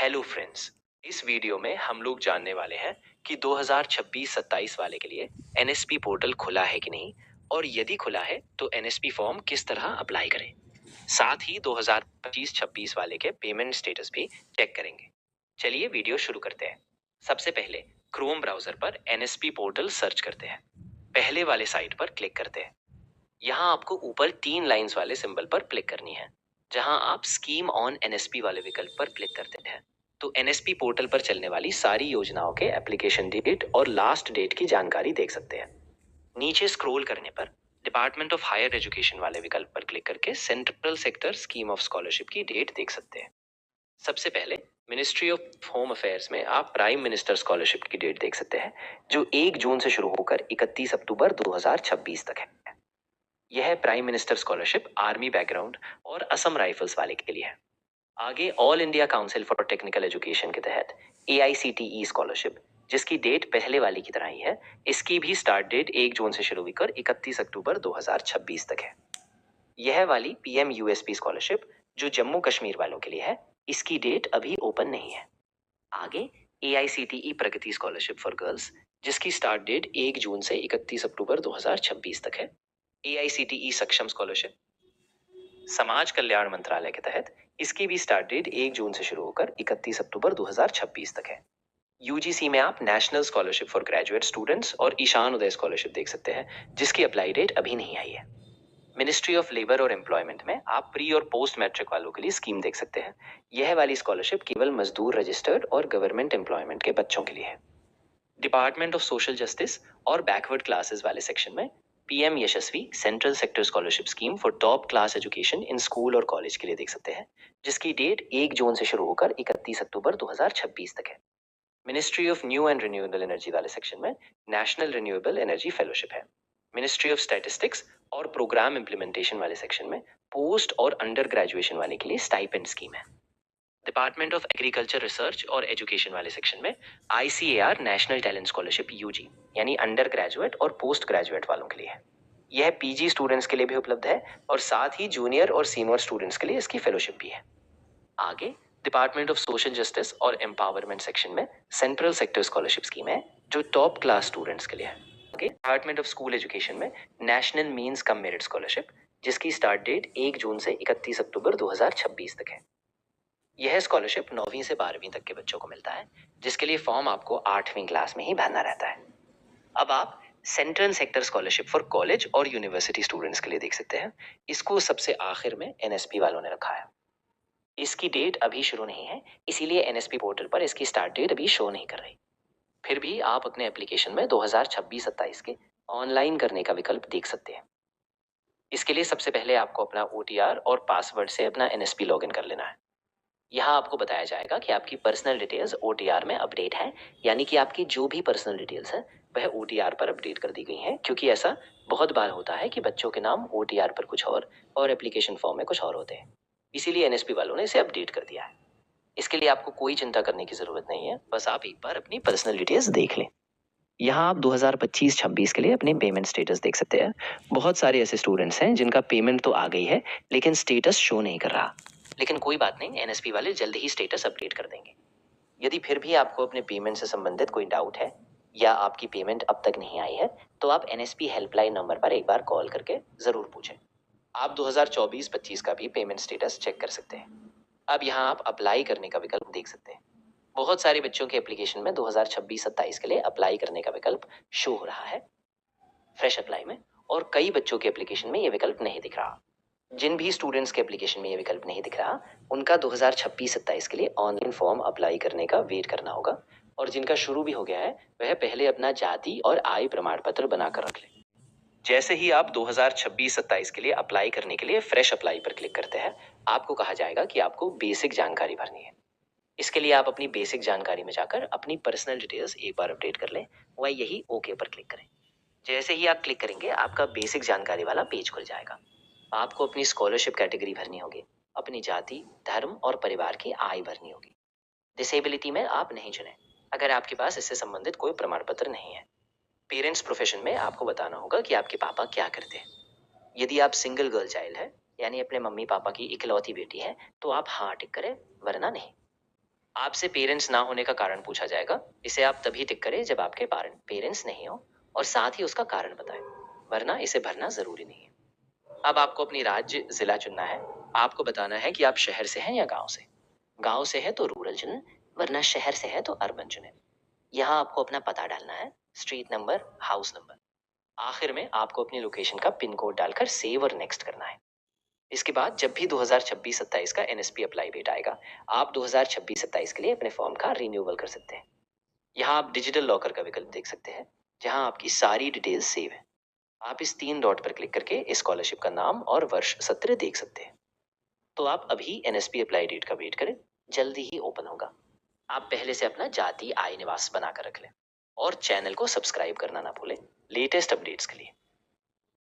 Hello friends, इस video में हम लोग जानने वाले हैं कि 2026-27 वाले के लिए एनएसपी पोर्टल खुला है कि नहीं, और यदि खुला है तो एनएसपी फॉर्म किस तरह अप्लाई करें। साथ ही 2025-26 वाले के पेमेंट स्टेटस भी चेक करेंगे। चलिए वीडियो शुरू करते हैं। सबसे पहले क्रोम ब्राउजर पर एनएसपी पोर्टल सर्च करते हैं। पहले वाले साइट पर क्लिक करते हैं। यहाँ आपको ऊपर 3 लाइंस वाले सिंबल पर क्लिक करनी है। जहां आप स्कीम ऑन एनएसपी वाले विकल्प पर क्लिक करते हैं तो एनएसपी पोर्टल पर चलने वाली सारी योजनाओं के एप्लीकेशन डेट और लास्ट डेट की जानकारी देख सकते हैं। नीचे स्क्रॉल करने पर डिपार्टमेंट ऑफ हायर एजुकेशन वाले विकल्प पर क्लिक करके central sector scheme of scholarship की डेट देख सकते हैं। सबसे पहले मिनिस्ट्री ऑफ होम अफेयर्स में आप प्राइम मिनिस्टर स्कॉलरशिप की डेट देख सकते हैं, जो 1 जून से शुरू होकर 31 अक्टूबर 2026 तक है। यह है prime minister scholarship army background और असम राइफल्स वाले के लिए है। आगे all India council for technical education के तहत AICTE स्कॉलरशिप, जिसकी डेट पहले वाली की तरह ही है, इसकी भी स्टार्ट डेट 1 जून से शुरू होकर 31 अक्टूबर 2026 तक है। यह वाली PMUSP स्कॉलरशिप, जो जम्मू कश्मीर वालों के लिए है, इसकी डेट अभी ओपन नहीं है। आगे AICTE Pragati scholarship for girls, जिसकी स्टार्ट डेट 1 जून से 31 अक्टूबर 2026 तक है। AICTE सक्षम स्कॉलरशिप समाज कल्याण मंत्रालय के तहत, इसकी भी स्टार्ट डेट 1 जून से शुरू होकर 31 अक्टूबर 2026 तक है। UGC में आप national scholarship for graduate students और ईशान उदय स्कॉलरशिप देख सकते हैं, जिसकी अप्लाई डेट अभी नहीं आई है। मिनिस्ट्री ऑफ लेबर और एम्प्लॉयमेंट में आप प्री और पोस्ट मैट्रिक वालों के लिए स्कीम देख सकते हैं। यह वाली स्कॉलरशिप केवल मजदूर रजिस्टर्ड और गवर्नमेंट एम्प्लॉयमेंट के बच्चों के लिए है। डिपार्टमेंट ऑफ सोशल जस्टिस और बैकवर्ड क्लासेस वाले सेक्शन में PM Yashasvi central sector scholarship scheme for top class education in school और कॉलेज के लिए देख सकते हैं, जिसकी डेट 1 जून से शुरू होकर 31 अक्टूबर 2026 तक है। Ministry of new and renewable energy वाले सेक्शन में नेशनल रिन्यूएबल एनर्जी फेलोशिप है। मिनिस्ट्री ऑफ स्टैटिस्टिक्स और प्रोग्राम इम्प्लीमेंटेशन वाले सेक्शन में पोस्ट और अंडर ग्रेजुएशन वाले के लिए स्टाइपेंड स्कीम है। डिपार्टमेंट ऑफ एग्रीकल्चर रिसर्च और एजुकेशन वाले सेक्शन में ICAR national talent scholarship UG, यानी अंडर ग्रेजुएट और पोस्ट ग्रेजुएट वालों के लिए है। यह PG स्टूडेंट्स के लिए भी उपलब्ध है और साथ ही जूनियर और सीनियर स्टूडेंट्स के लिए इसकी फेलोशिप भी है। आगे डिपार्टमेंट ऑफ सोशल जस्टिस और एम्पावरमेंट सेक्शन में सेंट्रल सेक्टर स्कॉलरशिप स्कीम है, जो टॉप क्लास स्टूडेंट्स के लिए है। आगे डिपार्टमेंट ऑफ स्कूल एजुकेशन में national means cum merit scholarship, जिसकी स्टार्ट डेट 1 जून से 31 अक्टूबर 2026 तक है। यह स्कॉलरशिप 9वीं से 12वीं तक के बच्चों को मिलता है, जिसके लिए फॉर्म आपको 8वीं क्लास में ही भरना रहता है। अब आप central sector scholarship for college और यूनिवर्सिटी स्टूडेंट्स के लिए देख सकते हैं। इसको सबसे आखिर में NSP वालों ने रखा है। इसकी डेट अभी शुरू नहीं है, इसीलिए NSP पोर्टल पर इसकी स्टार्ट डेट अभी शो नहीं कर रही। फिर भी आप अपने एप्लीकेशन में 2026-27 के ऑनलाइन करने का विकल्प देख सकते हैं। इसके लिए सबसे पहले आपको अपना OTR और पासवर्ड से अपना NSP लॉगिन कर लेना है। यहाँ आपको बताया जाएगा कि आपकी पर्सनल डिटेल्स OTR में अपडेट है, यानी कि आपकी जो भी पर्सनल डिटेल्स है वह OTR पर अपडेट कर दी गई हैं, क्योंकि ऐसा बहुत बार होता है कि बच्चों के नाम OTR पर कुछ और एप्लीकेशन फॉर्म में कुछ और होते हैं। इसीलिए NSP वालों ने इसे अपडेट कर दिया है। इसके लिए आपको कोई चिंता करने की जरूरत नहीं है, बस आप एक बार अपनी पर्सनल डिटेल्स देख लें। यहाँ आप 2025-26 के लिए अपने पेमेंट स्टेटस देख सकते हैं। बहुत सारे ऐसे स्टूडेंट्स हैं जिनका पेमेंट तो आ गई है, लेकिन स्टेटस शो नहीं कर रहा। लेकिन कोई बात नहीं, NSP वाले जल्द ही स्टेटस अपडेट कर देंगे। यदि फिर भी आपको अपने पेमेंट से संबंधित कोई डाउट है या आपकी पेमेंट अब तक नहीं आई है, तो आप NSP हेल्पलाइन नंबर पर एक बार कॉल करके जरूर पूछें। आप 2024-25 का भी पेमेंट स्टेटस चेक कर सकते हैं। अब यहाँ आप अप्लाई करने का विकल्प देख सकते हैं। बहुत सारे बच्चों के एप्लीकेशन में 2026-27 के लिए अप्लाई करने का विकल्प शो हो रहा है फ्रेश अप्लाई में, और कई बच्चों के एप्लीकेशन में यह विकल्प नहीं दिख रहा। जिन भी स्टूडेंट्स के एप्लीकेशन में ये विकल्प नहीं दिख रहा, उनका 2026-27 के लिए ऑनलाइन फॉर्म अप्लाई करने का वेट करना होगा, और जिनका शुरू भी हो गया है वह पहले अपना जाति और आय प्रमाण पत्र बनाकर रख ले। जैसे ही आप 2026-27 के लिए अप्लाई करने के लिए फ्रेश अप्लाई पर क्लिक करते हैं, आपको कहा जाएगा कि आपको बेसिक जानकारी भरनी है। इसके लिए आप अपनी बेसिक जानकारी में जाकर अपनी पर्सनल डिटेल्स एक बार अपडेट कर लें, वह यही ओके पर क्लिक करें। जैसे ही आप क्लिक करेंगे, आपका बेसिक जानकारी वाला पेज खुल जाएगा। आपको अपनी स्कॉलरशिप कैटेगरी भरनी होगी, अपनी जाति, धर्म और परिवार की आय भरनी होगी। डिसेबिलिटी में आप नहीं चुनें, अगर आपके पास इससे संबंधित कोई प्रमाण पत्र नहीं है। पेरेंट्स प्रोफेशन में आपको बताना होगा कि आपके पापा क्या करते हैं। यदि आप सिंगल गर्ल चाइल्ड है, यानी अपने मम्मी पापा की इकलौती बेटी है, तो आप हाँ टिक करें, वरना नहीं। आपसे पेरेंट्स ना होने का कारण पूछा जाएगा। इसे आप तभी टिक करें जब आपके पेरेंट्स नहीं हो और साथ ही उसका कारण बताएं, वरना इसे भरना जरूरी नहीं है। अब आपको अपनी राज्य जिला चुनना है। आपको बताना है कि आप शहर से हैं या गांव से। गांव से है तो रूरल चुनें, वरना शहर से है तो अर्बन चुनें। यहाँ आपको अपना पता डालना है, स्ट्रीट नंबर, हाउस नंबर। आखिर में आपको अपनी लोकेशन का पिन कोड डालकर सेव और नेक्स्ट करना है। इसके बाद जब भी 2026-27 का एनएसपी अप्लाई डेट आएगा, आप 2026-27 के लिए अपने फॉर्म का रिन्यूअल कर सकते हैं। यहाँ आप डिजिटल लॉकर का विकल्प देख सकते हैं, जहाँ आपकी सारी डिटेल्स सेव है। आप इस 3 डॉट पर क्लिक करके स्कॉलरशिप का नाम और वर्ष सत्र देख सकते हैं। तो आप अभी एनएसपी अप्लाई डेट का वेट करें, जल्दी ही ओपन होगा। आप पहले से अपना जाति आय निवास बनाकर रख लें और चैनल को सब्सक्राइब करना ना भूलें लेटेस्ट अपडेट्स के लिए।